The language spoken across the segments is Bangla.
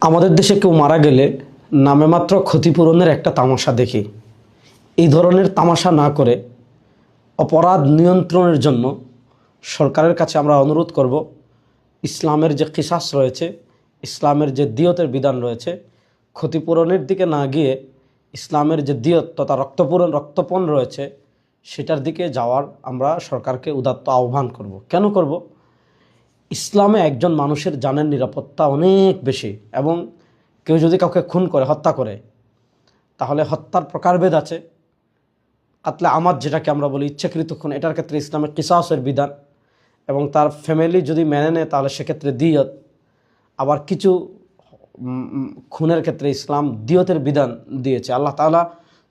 আমাদের দেশে কেউ মারা গেলে নামে মাত্র ক্ষতিপূরণের একটা তামাশা দেখি। এই ধরনের তামাশা না করে অপরাধ নিয়ন্ত্রণের জন্য সরকারের কাছে আমরা অনুরোধ করব, ইসলামের যে কিসাস রয়েছে, ইসলামের যে দিয়তের বিধান রয়েছে, ক্ষতিপূরণের দিকে না গিয়ে ইসলামের যে দিয়ত তথা রক্তপণ রয়েছে সেটার দিকে যাওয়ার আমরা সরকারকে উদাত্ত আহ্বান করব। কেন করব? ইসলামে একজন মানুষের জানের নিরাপত্তা অনেক বেশি, এবং কেউ যদি কাউকে খুন করে, হত্যা করে, তাহলে হত্যার প্রকারভেদ আছে। কাতলে আমাদ যেটাকে আমরা বলি, ইচ্ছাকৃত খুন, এটার ক্ষেত্রে ইসলামের কিসাসের বিধান, এবং তার ফ্যামিলি যদি মেনে নেয় তাহলে সেক্ষেত্রে দিয়ত। আবার কিছু খুনের ক্ষেত্রে ইসলাম দিয়তের বিধান দিয়েছে। আল্লাহ তাআলা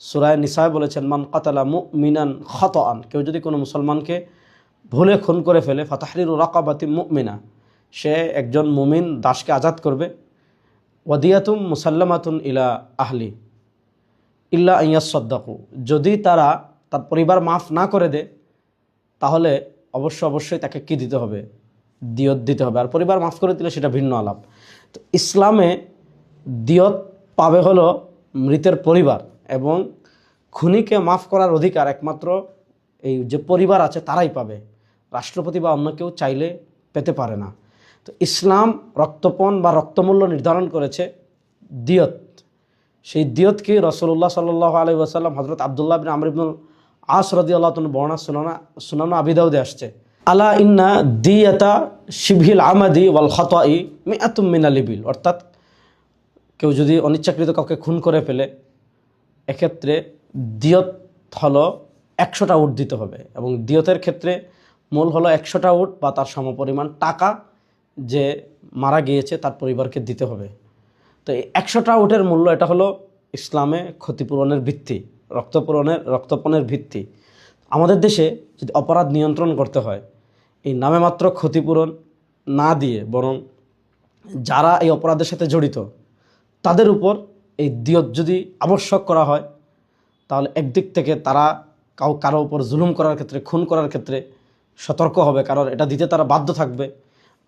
সূরা নিসায় বলেছেন, মান কাতালা মুমিনান খাতাআন, কেউ যদি কোনো মুসলমানকে ভুলে খুন করে ফেলে, ফাতাহরিরু রাকাবাতিন মুমিনা, সে একজন মুমিন দাসকে আজাদ করবে। ওয়াদিয়াতুম মুসাল্লামাতুন ইলা আহলি ইল্লা আইয়াসসাদ্দাকু, যদি তার পরিবার মাফ না করে দেয় তাহলে অবশ্যই তাকে কি দিতে হবে? দিয়ত দিতে হবে। আর পরিবার মাফ করে দিলে সেটা ভিন্ন আলাপ। তো ইসলামে দিয়ত পাবে হলো মৃতের পরিবার, এবং খুনিকে মাফ করার অধিকার একমাত্র এই যে পরিবার আছে তারাই পাবে। রাষ্ট্রপতি বা অন্য কেউ চাইলে পেতে পারে না। তো ইসলাম রক্তপণ বা রক্তমূল্য নির্ধারণ করেছে দিয়ত। সেই দিয়তকে রাসূলুল্লাহ সাল্লাল্লাহু আলাইহি ওয়াসাল্লাম হযরত আব্দুল্লাহ বিন আমর ইবনুল আস রাদিয়াল্লাহু তাআলা বর্ণনা সুনান আবি দাউদে আসছে, আলা ইন্না দিয়াতা শিবহিল আমাদি ওয়াল খাতাই মিআতুম মিনাল ইবিল, অর্থাৎ কেউ যদি অনিচ্ছাকৃত কাউকে খুন করে ফেলে, এক্ষেত্রে দিয়ত হলো 100টা উট দিতে হবে, এবং দিয়তের ক্ষেত্রে মূল হলো 100টা উট বা তার সমপরিমাণ টাকা যে মারা গিয়েছে তার পরিবারকে দিতে হবে। তো এই 100টা উটের মূল্য, এটা হলো ইসলামে ক্ষতিপূরণের ভিত্তি, রক্তপণের ভিত্তি। আমাদের দেশে যদি অপরাধ নিয়ন্ত্রণ করতে হয়, এই নামে মাত্র ক্ষতিপূরণ না দিয়ে বরং যারা এই অপরাধের সাথে জড়িত তাদের উপর এই দিয়ত যদি আবশ্যক করা হয়, তাহলে একদিক থেকে তারা কারো উপর জুলুম করার ক্ষেত্রে, খুন করার ক্ষেত্রে সতর্ক হবে, কারণ এটা দিতে তারা বাধ্য থাকবে।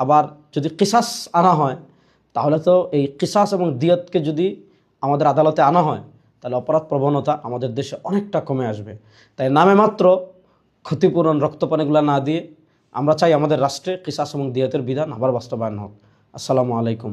আবার যদি কিসাস আনা হয়, তাহলে তো এই কিসাস এবং দিয়তকে যদি আমাদের আদালতে আনা হয়, তাহলে অপরাধ প্রবণতা আমাদের দেশে অনেকটা কমে আসবে। তাই নামে মাত্র ক্ষতিপূরণ, রক্তপান এগুলো না দিয়ে আমরা চাই আমাদের রাষ্ট্রে কিসাস এবং দিয়তের বিধান আবার বাস্তবায়ন হোক। আসসালামু আলাইকুম।